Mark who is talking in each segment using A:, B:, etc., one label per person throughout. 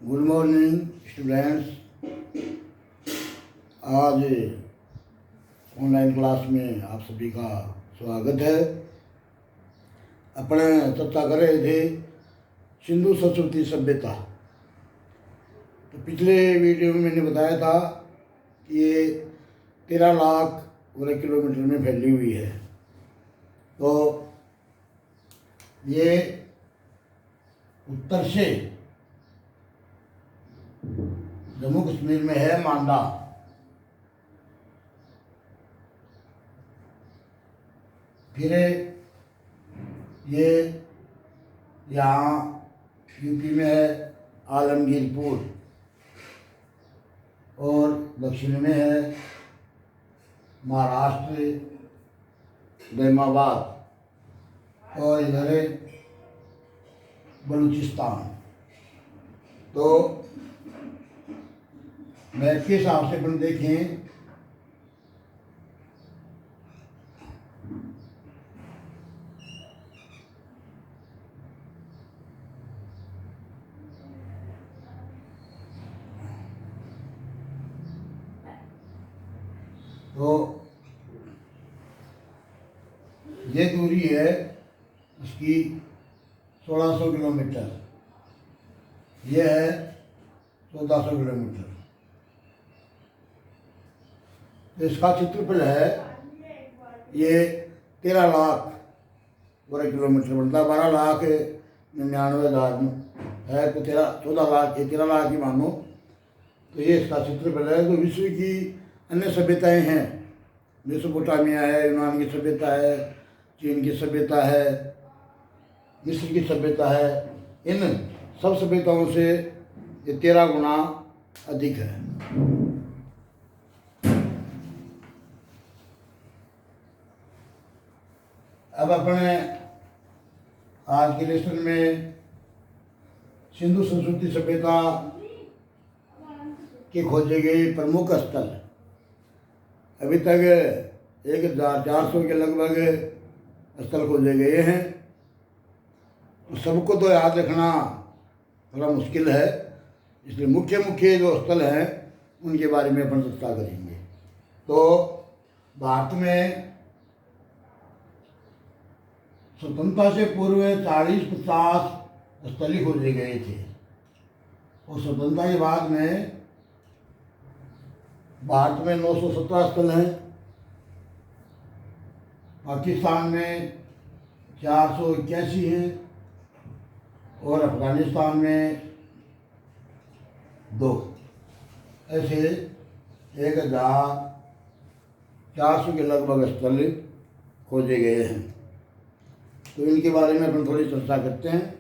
A: Good morning students. आज online class में आप सभी का स्वागत है। अपने चर्चा कर रहे थे सिंधु संस्कृति सभ्यता। तो पिछले वीडियो में मैंने बताया था कि ये 13 लाख वर्ग किलोमीटर में फैली हुई है। तो ये उत्तर से जम्मू कश्मीर में है मांडा, फिर ये यहाँ यूपी में है आलमगीरपुर, और दक्षिण में है महाराष्ट्र दैमाबाद, और इधर है बलूचिस्तान। तो मैप के हिसाब से अपन देखें तो ये दूरी है इसकी 1600 किलोमीटर, यह है 1400 किलोमीटर। तो इसका क्षेत्रफल है ये 13 लाख वर्ग किलोमीटर, मतलब 12,99,000 है। तो 14 लाख 13 लाख ही मानो, तो ये इसका क्षेत्रफल है। तो विश्व की अन्य सभ्यताएं हैं, मेसोपोटामिया है, यूनान की सभ्यता है, चीन की सभ्यता है, मिस्र की सभ्यता है। इन सब सभ्यताओं से ये 13 गुना अधिक है। अब अपने आज के लेसन में सिंधु संस्कृति सभ्यता के खोजे गए प्रमुख स्थल, अभी तक 1400 के लगभग स्थल खोजे गए हैं। सबको तो याद रखना थोड़ा मुश्किल है, इसलिए मुख्य मुख्य जो स्थल हैं उनके बारे में अपन चर्चा करेंगे। तो भारत में स्वतंत्रता से पूर्व 40-50 स्थल ही खोजे गए थे, और स्वतंत्रता के बाद में भारत में 917 स्थल हैं, पाकिस्तान में 481 हैं, और अफगानिस्तान में 2। ऐसे 1400 के लगभग स्थल खोजे गए हैं। तो इनके बारे में अपन थोड़ी चर्चा करते हैं।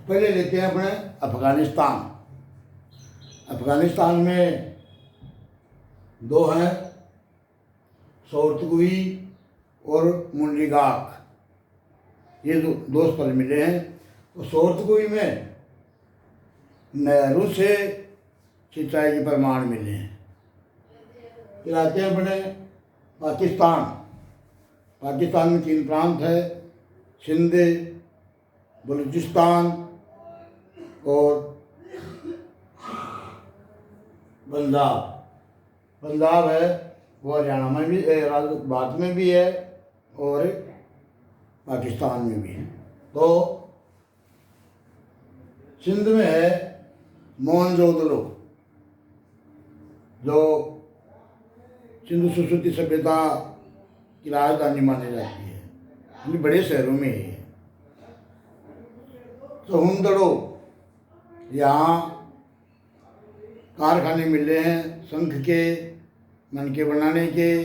A: पहले लेते हैं अपने अफगानिस्तान। अफगानिस्तान में 2 हैं, सोर्तगुई और मुंडीगाक, ये 2 स्थल मिले हैं। तो सोर्तगुई में नहरों से सिंचाई के प्रमाण मिले हैं। फिर आते हैं अपने पाकिस्तान। पाकिस्तान में 3 प्रांत है, सिंध, बलूचिस्तान और पंजाब। पंजाब है वो हरियाणा में भी, भारत में भी है और पाकिस्तान में भी है। तो सिंध में है मोहनजोदड़ो, जो सिंधु संस्कृति सभ्यता की राजधानी मानी जाती है, ये बड़े शहरों में है। सहुंदड़ो, यहाँ कारखाने मिले हैं शंख के, मनके बनाने के।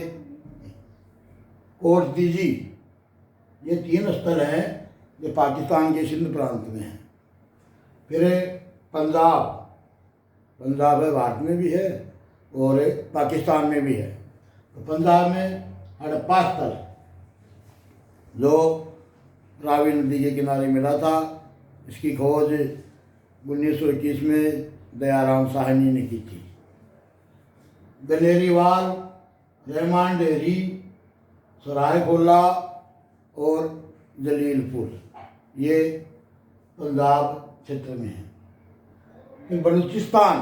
A: कोटदीजी, ये 3 स्थल हैं जो पाकिस्तान के सिंध प्रांत में हैं। फिर पंजाब, पंजाब है भारत में भी है और पाकिस्तान में भी है। तो पंजाब में हड़प्पा स्थल, जो रावी नदी के किनारे मिला था, इसकी खोज 1921 में दयाराम साहनी ने की थी। गलेरीवाल, रहमान डेरी, सरायकोला और जलीलपुर, ये पंजाब क्षेत्र में है। फिर बलूचिस्तान,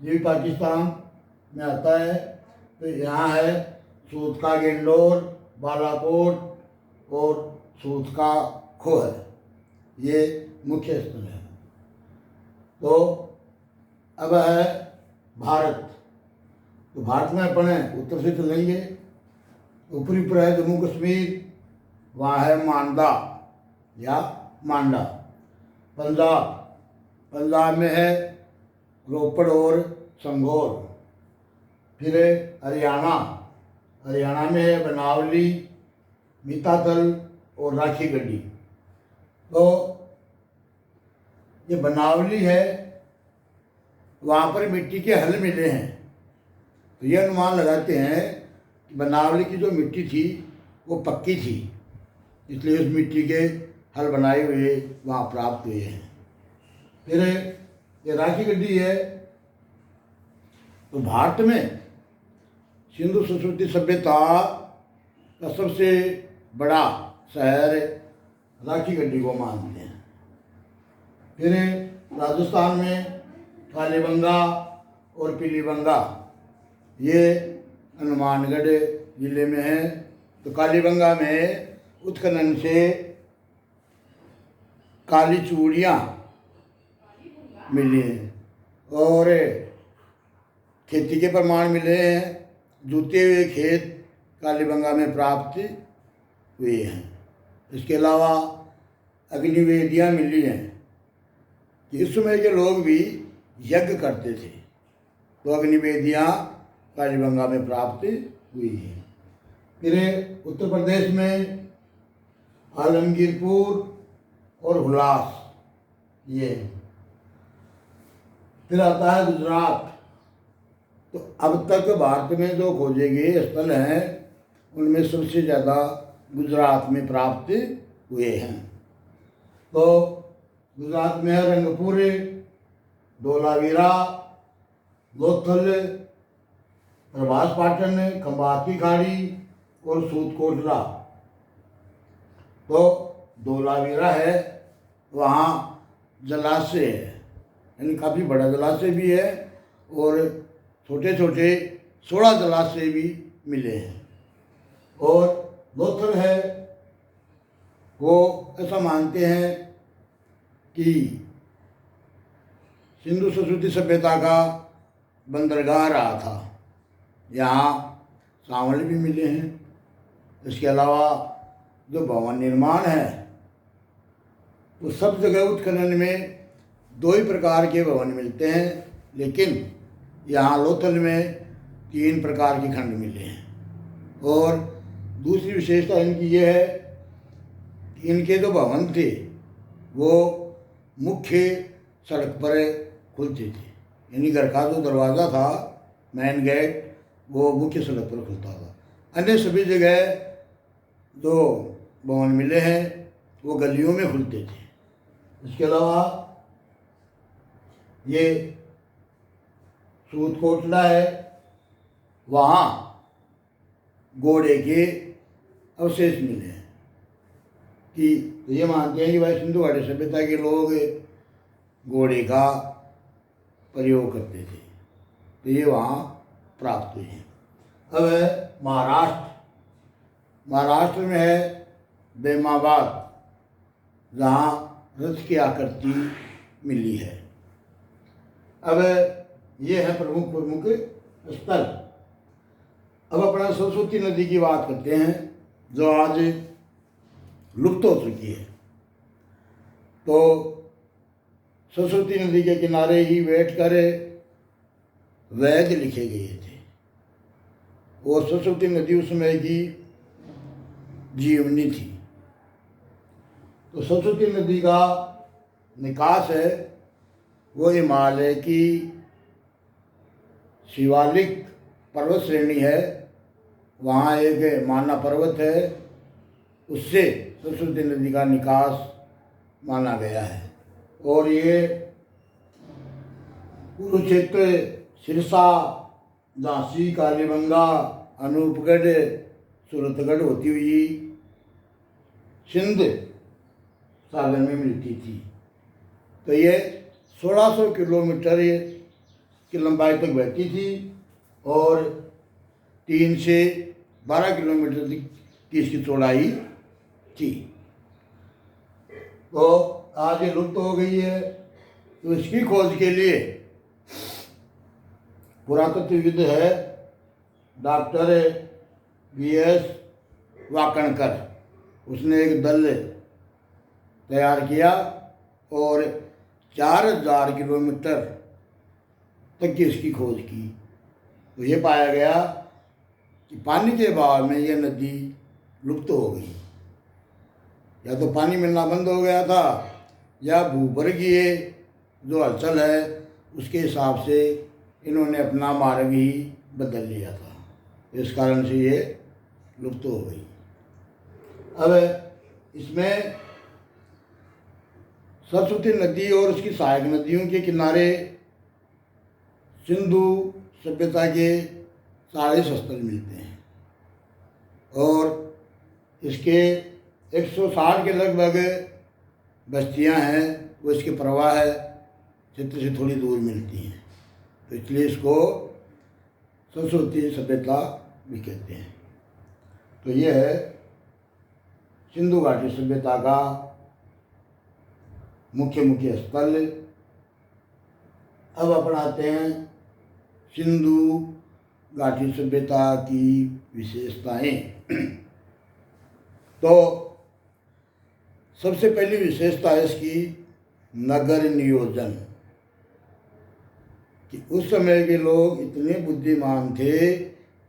A: ये भी पाकिस्तान में आता है। तो यहाँ है सूद का गेंडोर, बालाकोट और सूद का खोह, ये मुख्य स्थल है। तो अब है भारत। तो भारत में अपन उत्तर से चलेंगे, ऊपरी पर है जम्मू कश्मीर, वहाँ है मांडा या मांडा। पंजाब, पंजाब में है रोपड़ और संगोर। फिर हरियाणा, हरियाणा में है बनावली, मीतातल और राखी गढ़ी। तो ये बनावली है, वहाँ पर मिट्टी के हल मिले हैं। तो ये अनुमान लगाते हैं कि बनावली की जो मिट्टी थी वो पक्की थी, इसलिए उस मिट्टी के हल बनाए हुए वहाँ प्राप्त हुए हैं। फिर ये राखी गढ़ी है। तो भारत में सिंधु संस्कृति सभ्यता का सबसे बड़ा शहर राखी गढ़ी को मानते हैं। फिर राजस्थान में कालीबंगा और पीलीबंगा, ये हनुमानगढ़ जिले में है। तो कालीबंगा में उत्खनन से काली चूड़ियाँ मिली हैं और खेती के प्रमाण मिले हैं। जूते हुए खेत कालीबंगा में प्राप्त हुए हैं। इसके अलावा अग्निवेदियाँ मिली हैं कि इस समय के लोग भी यज्ञ करते थे। तो अग्निवेदियाँ कालीबंगा में प्राप्त हुई हैं। फिर उत्तर प्रदेश में आलमगीरपुर और हुलास, ये। फिर आता है गुजरात। तो अब तक भारत में जो खोजे गए स्थल हैं उनमें सबसे ज़्यादा गुजरात में प्राप्त हुए हैं। तो गुजरात में है रंगपुर, धोलावीरा, लोथल, प्रभास पाटन, खंभात की खाड़ी और सूदकोटला। तो धोलावीरा है, वहाँ जलाशय है, यानी काफ़ी बड़ा जलाशय भी है और छोटे छोटे 16 जलाशय भी मिले हैं। और लोथल है, वो ऐसा मानते हैं कि सिंधु संस्कृति सभ्यता का बंदरगाह रहा था, यहाँ सांवल भी मिले हैं। इसके अलावा जो भवन निर्माण है तो सब जगह उत्खनन में 2 ही प्रकार के भवन मिलते हैं, लेकिन यहाँ लोथल में 3 प्रकार के खंड मिले हैं। और दूसरी विशेषता इनकी ये है कि इनके जो भवन थे वो मुख्य सड़क पर खुलते थे, यानी घर का जो दरवाज़ा था, मेन गेट, वो मुख्य सड़क पर खुलता था। अन्य सभी जगह जो भवन मिले हैं वो गलियों में खुलते थे। इसके अलावा ये सूदकोटला है, वहाँ घोड़े के अवशेष मिले हैं कि तो ये मानते हैं कि भाई सिंधु घाटी सभ्यता के लोग घोड़े का प्रयोग करते थे। तो ये वहाँ प्राप्त हुए हैं। अब है महाराष्ट्र। महाराष्ट्र में है बेमाबाद, जहाँ रथ की आकृति मिली है। अब ये है प्रमुख स्थल। अब अपना सरस्वती नदी की बात करते हैं, जो आज लुप्त हो चुकी है। तो सरस्वती नदी के किनारे ही बैठकर वेद लिखे गए थे और सरस्वती नदी उस समय की जीवनी थी। तो सरस्वती नदी का निकास है वो हिमालय की शिवालिक पर्वत श्रेणी है, वहाँ एक माना पर्वत है, उससे सरस्वती नदी का निकास माना गया है। और ये कुरुक्षेत्र, सिरसा, झांसी, कालीबंगा, अनूपगढ़, सूरतगढ़ होती हुई सिंध सागर में मिलती थी। तो ये 1600 किलोमीटर की लंबाई तक बहती थी और 3 से 12 किलोमीटर की इसकी चौड़ाई थी। तो आज ये लुप्त हो गई है। तो इसकी खोज के लिए पुरातत्वविद है डॉक्टर वी.एस. वाकणकर, उसने एक दल तैयार किया और 4000 किलोमीटर तक की इसकी खोज की। तो ये पाया गया कि पानी के अभाव में यह नदी लुप्त हो गई। या तो पानी मिलना बंद हो गया था या भूवर्गीय जो हलचल है उसके हिसाब से इन्होंने अपना मार्ग ही बदल लिया था। इस कारण से ये लुप्त हो गई। अब इसमें सरस्वती नदी और उसकी सहायक नदियों के किनारे सिंधु सभ्यता के सारे स्थल मिलते हैं और इसके 160 के लगभग बस्तियां हैं, वो इसके प्रवाह क्षेत्र से थोड़ी दूर मिलती हैं। तो इसलिए इसको सरस्वती सभ्यता भी कहते हैं। तो यह है सिंधु घाटी सभ्यता का मुख्य स्थल। अब अपनाते हैं सिंधु घाटी सभ्यता की विशेषताएं। तो सबसे पहली विशेषता है इसकी नगर नियोजन, कि उस समय के लोग इतने बुद्धिमान थे,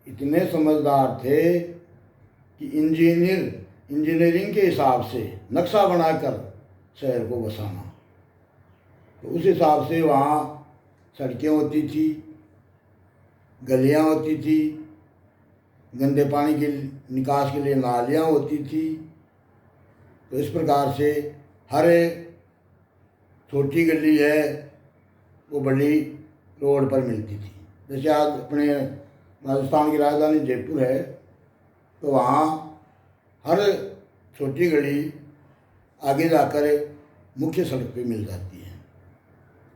A: इतने समझदार थे कि इंजीनियरिंग के हिसाब से नक्शा बनाकर शहर को बसाना। तो उस हिसाब से वहाँ सड़कें होती थी, गलियाँ होती थी, गंदे पानी के निकास के लिए नालियाँ होती थी। तो इस प्रकार से हर छोटी गली है वो बड़ी रोड पर मिलती थी। जैसे आज अपने राजस्थान की राजधानी जयपुर है, तो वहाँ हर छोटी गली आगे जाकर मुख्य सड़क पे मिल जाती है।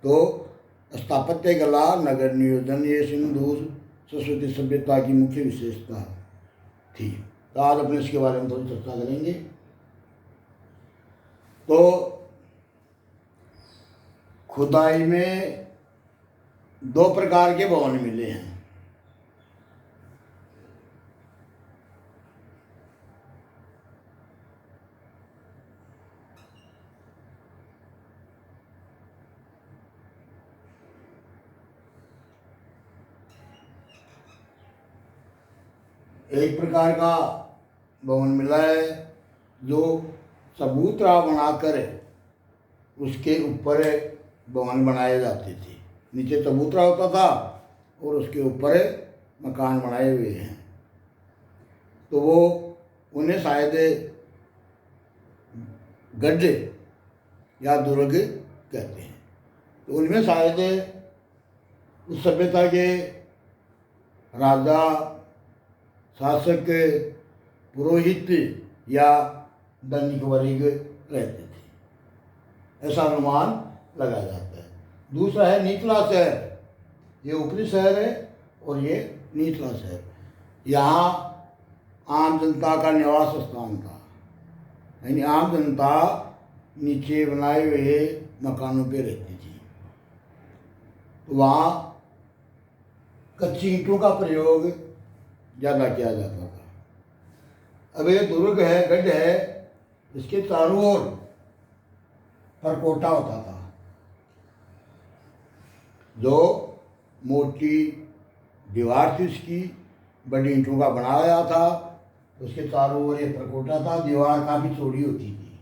A: तो स्थापत्य कला, नगर नियोजन, ये सिंधु सरस्वती सभ्यता की मुख्य विशेषता थी। तो आज अपने इसके बारे में थोड़ी चर्चा करेंगे। तो खुदाई में 2 प्रकार के भवन मिले हैं। एक प्रकार का भवन मिला है जो चबूतरा बनाकर उसके ऊपर भवन बनाए जाते थे। नीचे चबूतरा होता था और उसके ऊपर मकान बनाए हुए हैं। तो वो उन्हें शायद गढ़ या दुर्ग कहते हैं। तो उनमें शायद उस सभ्यता के राजा, शासक, पुरोहित या दैनिक वर्ग रहते थे, ऐसा अनुमान लगाया जाता है। दूसरा है निचला शहर। ये ऊपरी शहर है और ये निचला शहर। यहाँ आम जनता का निवास स्थान था, यानी आम जनता नीचे बनाए हुए मकानों पे रहती थी। तो वहाँ कच्ची ईंटों का प्रयोग ज़्यादा किया जाता था। अब ये दुर्ग है, गढ़ है, इसके चारों ओर परकोटा होता था जो मोटी दीवार थी, इसकी बड़ी ईंटों का बनाया था। उसके चारों ओर ये परकोटा था, दीवार काफ़ी चौड़ी होती थी।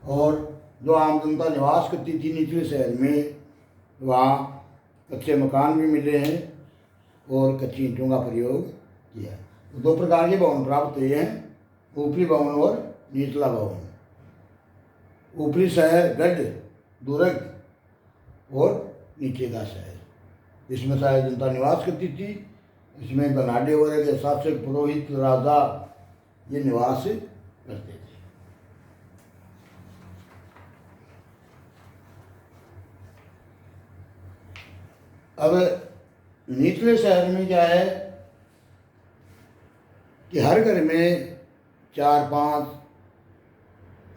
A: और जो आम जनता निवास करती थी निचले शहर में, वहाँ कच्चे मकान भी मिले हैं और कच्ची ईंटों का प्रयोग किया। तो 2 प्रकार के भवन प्राप्त हुए हैं, ऊपरी भवन और निचला भवन। ऊपरी शहर गढ़, दुर्ग और नीचे का शहर, इसमें शायद जनता निवास करती थी इसमें गनाडे वगैरह के शासक, पुरोहित, राजा ये निवास करते थे। अब निचले शहर में क्या है कि हर घर में 4-5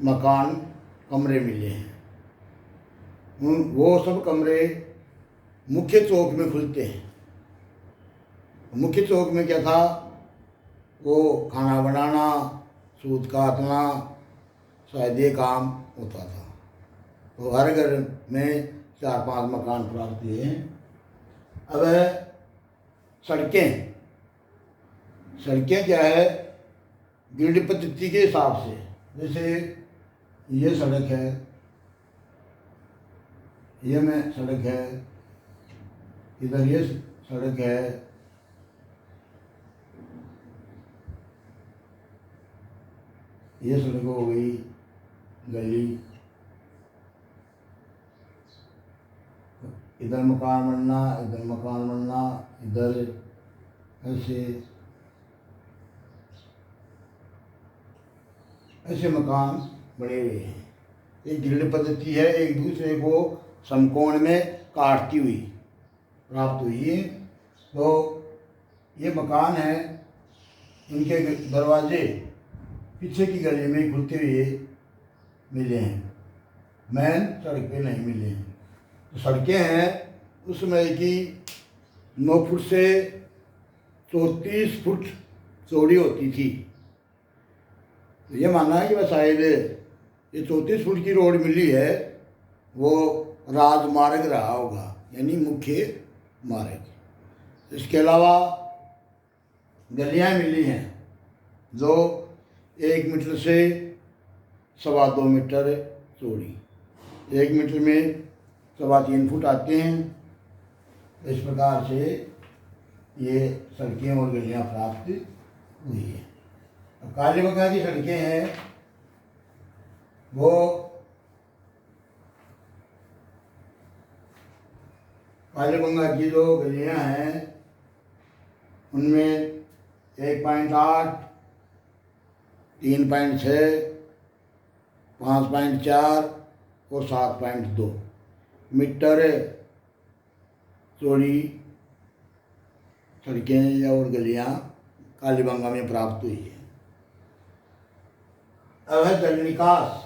A: मकान, कमरे मिले हैं। वो सब कमरे मुख्य चौक में खुलते हैं। मुख्य चौक में क्या था, वो खाना बनाना, सूत काटना, शायद ये काम होता था। तो हर घर में 4-5 मकान प्राप्त हुए हैं। अब सड़कें क्या है, ग्रिड पद्धति के हिसाब से, जैसे ये सड़क है, ये में सड़क है, इधर ये सड़क है, ये सड़क हो गई, गली, इधर मकान बनना, इधर मकान बनना, इधर ऐसे मकान बने हुए हैं। एक ग्रिड पद्धति है, एक दूसरे को समकोण में काटती हुई प्राप्त हुई है। तो ये मकान है, इनके दरवाजे पीछे की गली में खुलते हुए मिले हैं, मेन सड़क पे नहीं मिले हैं। तो सड़कें हैं उस समय की 9 फुट से 34 फुट चौड़ी होती थी। तो ये मानना है कि वह शायद ये 34 फुट की रोड मिली है, वो राजमार्ग रहा होगा, यानी मुख्य मार्ग। इसके अलावा गलियां मिली हैं जो 1 मीटर से 2.25 मीटर चौड़ी, 1 मीटर में 3.25 फुट आते हैं। इस प्रकार से ये सड़कें और गलियां प्राप्त हुई हैं। कालीबंगा की सड़कें हैं, वो कालीबंगा की जो गलियां हैं उनमें 1.8, 3.6, 5.4 और 7.2 मीटर चौड़ी सड़कें या और गलियां कालीबंगा में प्राप्त हुई है। अब है जल निकास।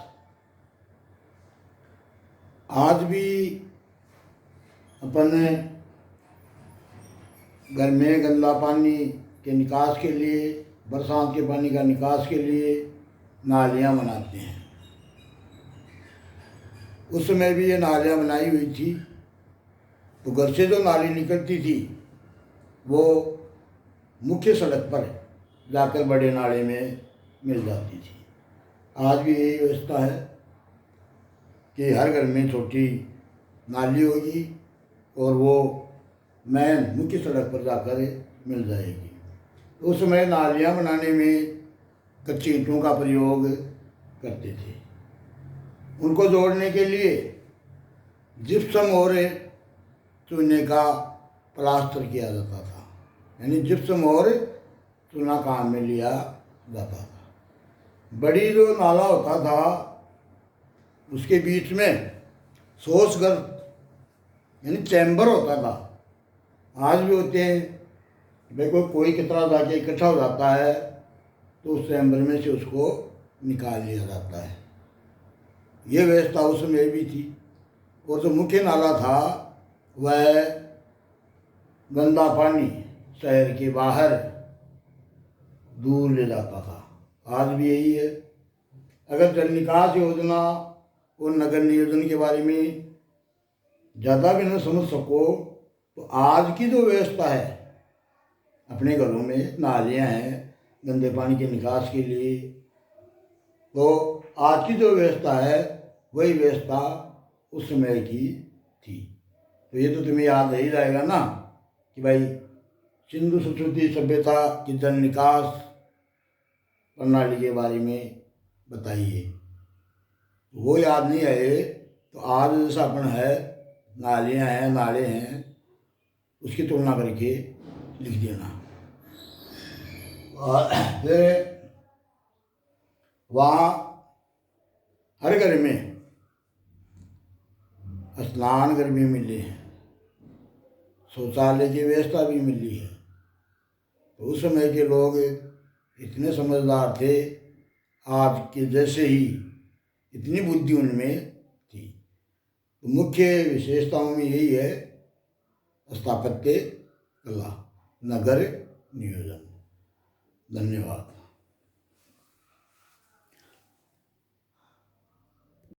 A: आज भी अपन घर में गंदा पानी के निकास के लिए, बरसात के पानी का निकास के लिए नालियां बनाते हैं। उस समय भी ये नालियां बनाई हुई थी। तो घर से जो नाली निकलती थी वो मुख्य सड़क पर जाकर बड़े नाले में मिल जाती थी। आज भी यही व्यवस्था है कि हर घर में छोटी नाली होगी और वो मेन मुख्य सड़क पर जाकर मिल जाएगी। तो उस समय नालियाँ बनाने में कच्ची ईंटों का प्रयोग करते थे। उनको जोड़ने के लिए जिप्सम और चूने का प्लास्टर किया जाता था, यानी जिप्सम और चूना काम में लिया जाता था। बड़ी जो नाला होता था उसके बीच में शोषगर यानी चैम्बर होता था। आज भी होते हैं। देखो कोई कितना जाके इकट्ठा हो जाता है तो उस चैम्बर में से उसको निकाल लिया जाता है। ये व्यवस्था उस समय भी थी। और जो मुख्य नाला था वह गंदा पानी शहर के बाहर दूर ले जाता था। आज भी यही है। अगर जल निकास योजना और नगर नियोजन के बारे में ज़्यादा भी न समझ सको तो आज की जो व्यवस्था है, अपने घरों में नालियाँ हैं गंदे पानी के निकास के लिए, तो आज की जो व्यवस्था है वही व्यवस्था उस समय की थी। तो ये तो तुम्हें याद ही रहेगा ना कि भाई सिंधु संस्कृति सभ्यता की जल निकास प्रणाली के बारे में बताइए। वो याद नहीं आए तो आज जैसा अपन है, नालियाँ हैं, नाले हैं, उसकी तुलना करके लिख देना। और फिर वहाँ हर घर में स्नान घर भी मिले हैं, शौचालय की व्यवस्था भी मिली है। तो उस समय के लोग इतने समझदार थे, आज के जैसे ही इतनी बुद्धि उनमें थी। तो मुख्य विशेषताओं में यही है, स्थापत्य कला, नगर नियोजन। धन्यवाद।